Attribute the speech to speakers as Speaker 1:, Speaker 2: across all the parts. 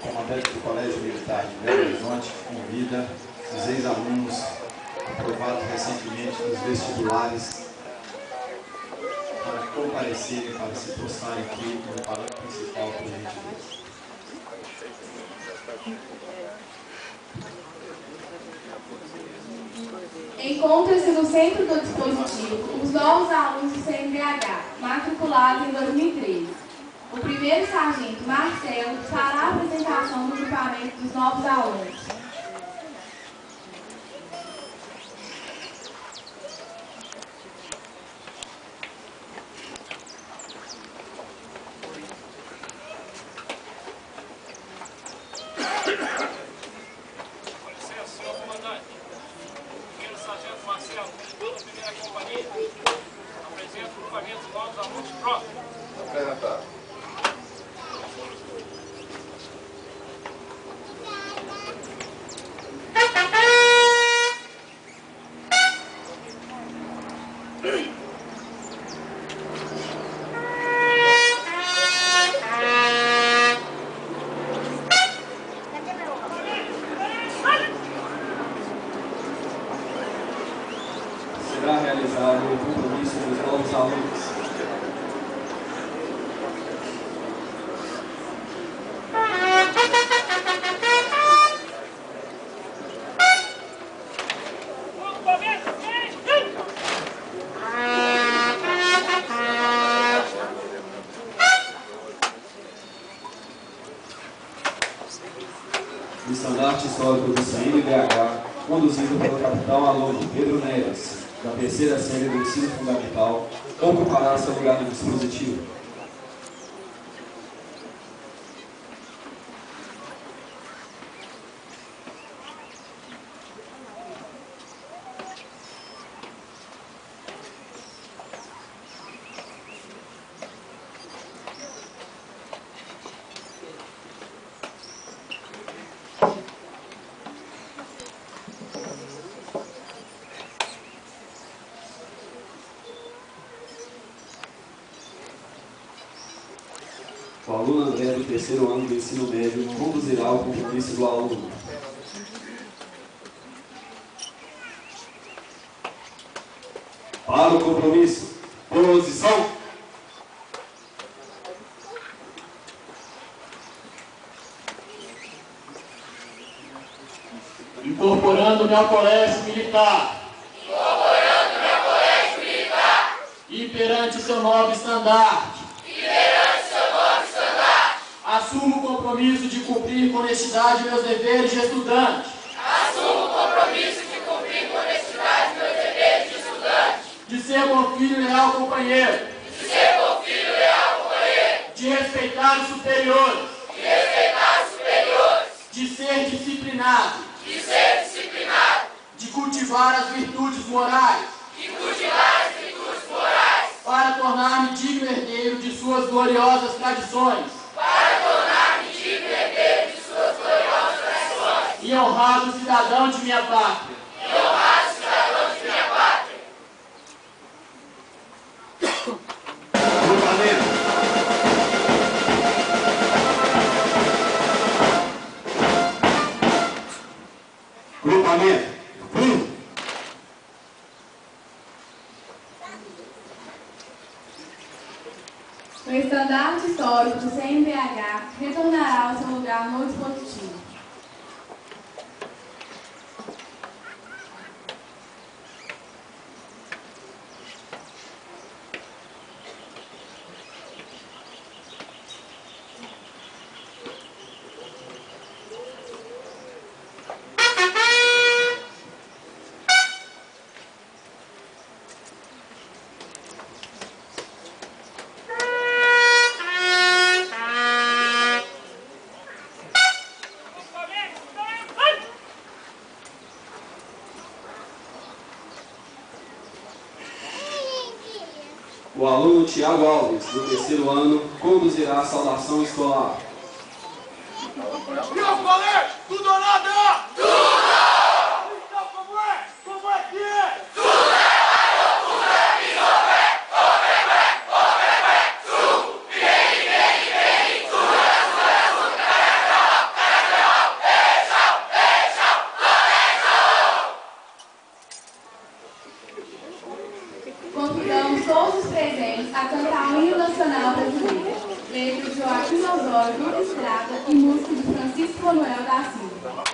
Speaker 1: comandante do Colégio Militar de Belo Horizonte convida os ex-alunos aprovados recentemente nos vestibulares para comparecerem, para se postarem aqui no palanque principal, por gentileza.
Speaker 2: Encontra-se no centro do dispositivo os novos alunos do CNBH, matriculados em 2013. O primeiro sargento Marcelo fará a apresentação do grupamento dos novos alunos.
Speaker 1: Será realizado o compromisso dos novos alunos. O estandarte histórico do CNBH, conduzido pelo capitão aluno Pedro Neves, da terceira série do ensino fundamental, ocupará seu lugar no dispositivo. O aluno André, do terceiro ano do ensino médio, conduzirá o compromisso do aluno. Para o compromisso, posição!
Speaker 3: Incorporando-me ao colégio militar. E perante seu nobre estandarte. Assumo o compromisso de cumprir com honestidade meus deveres de estudante. De ser bom filho e leal companheiro. De respeitar os superiores. De ser disciplinado. De cultivar as virtudes morais. Para tornar-me digno herdeiro de suas gloriosas tradições. E honrado cidadão de minha pátria.
Speaker 1: Grupamento.
Speaker 2: O estandarte histórico do CNBH retornará ao seu lugar no dispositivo.
Speaker 1: O aluno Tiago Alves, do terceiro ano, conduzirá a saudação escolar.
Speaker 4: E eu falei, tudo ou nada? Tudo! Então como é? Como é que é? Tudo é, tudo é, e não é.
Speaker 2: Convidamos todos os presentes a cantar o hino nacional brasileiro, letra de Joaquim Osório, Duque Estrada e música de Francisco Manuel da Silva.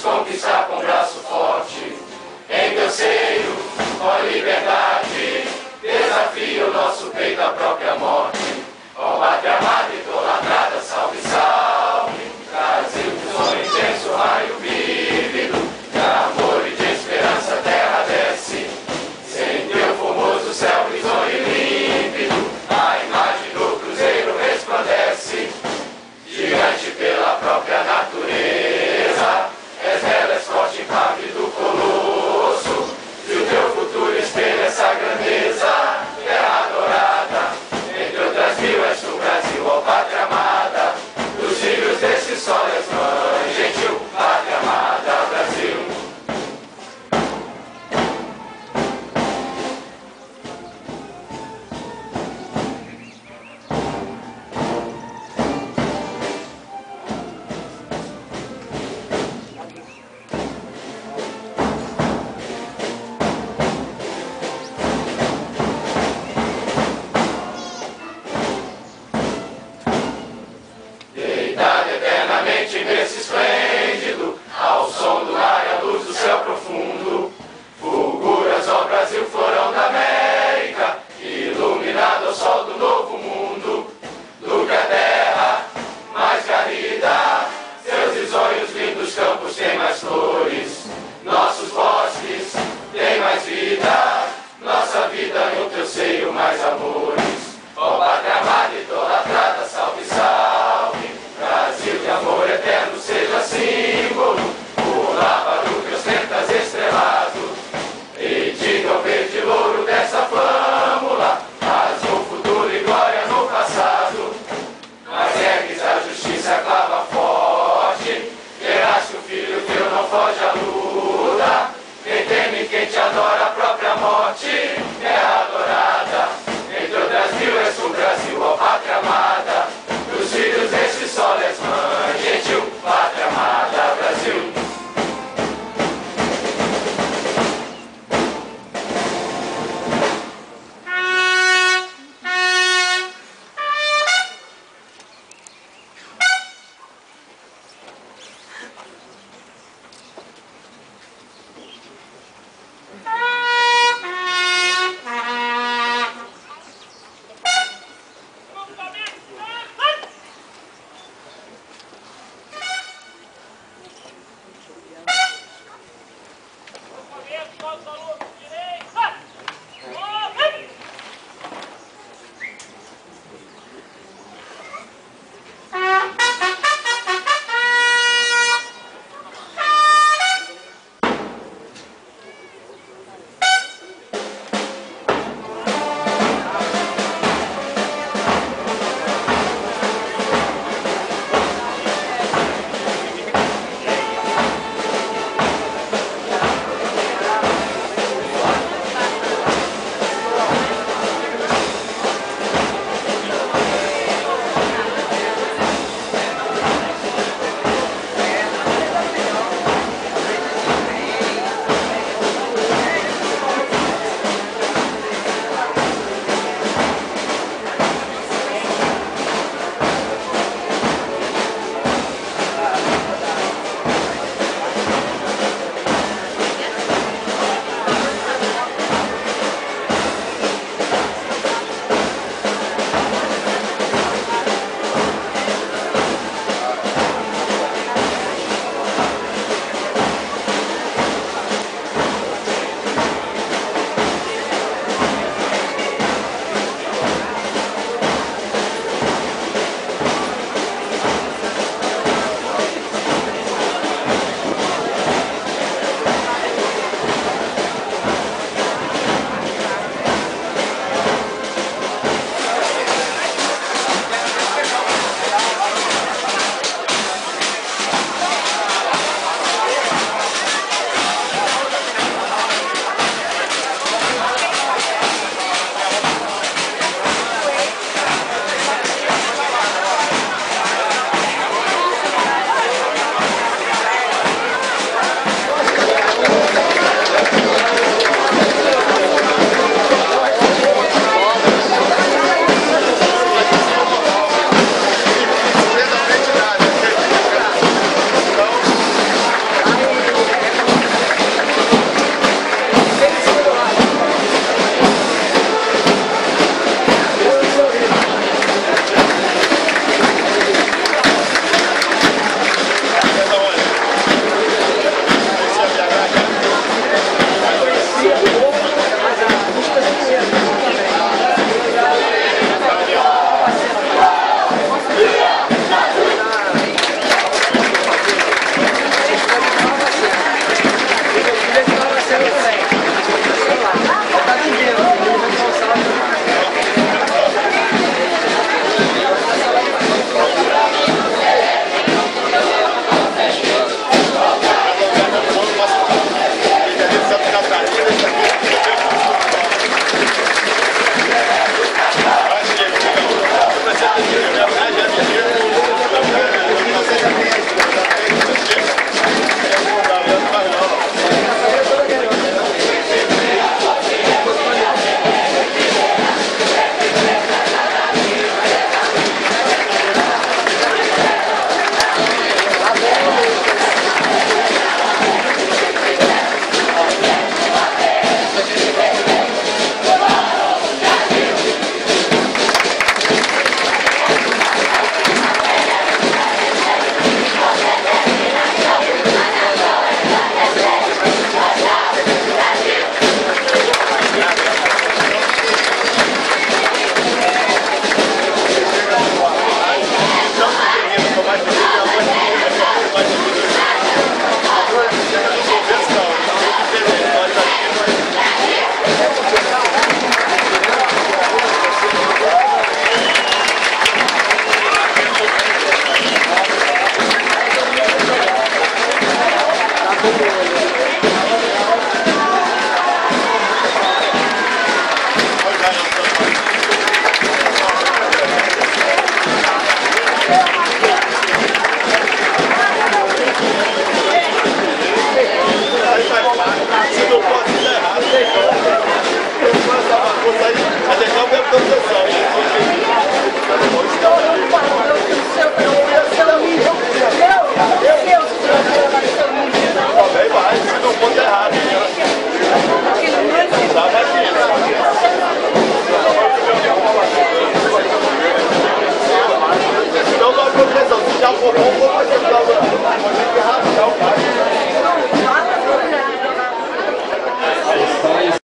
Speaker 4: Conquistar com braço forte, em teu seio, ó liberdade, desafia o nosso peito à própria morte. Ó pátria amada, idolatrada, salve, salve, Brasil, de sonho intenso, raio vívido, de amor e de esperança a terra desce, sem teu formoso céu risonho e límpido, a imagem do cruzeiro resplandece, gigante pela própria natureza. És bela, és forte, pálido colosso, e o teu futuro espelha essa grandeza. Terra adorada, entre outras mil, és tu, Brasil, ó pátria amada. Dos filhos desse sol és mãe gentil, pátria amada, Brasil. Nesse esplêndido, ao som do ar e à luz do céu profundo, fulguras, ó Brasil, florão da América, iluminado ao sol do novo mundo, do que a terra mais garrida, seus risonhos lindos campos têm mais flores, nossos bosques têm mais vida, nossa vida no teu seio mais amores, ó pátria amada, idolatrada, salve, salve, Brasil de amor eterno seja símbolo, o lábaro que ostentas estrelado, e diga o verde louro dessa flâmula, azul, futuro e glória no passado, mas ergues a justiça, clava forte, verás que o filho teu não foge à luta, quem teme, quem te adora a própria morte, terra adorada, entre outras mil és o Brasil, ó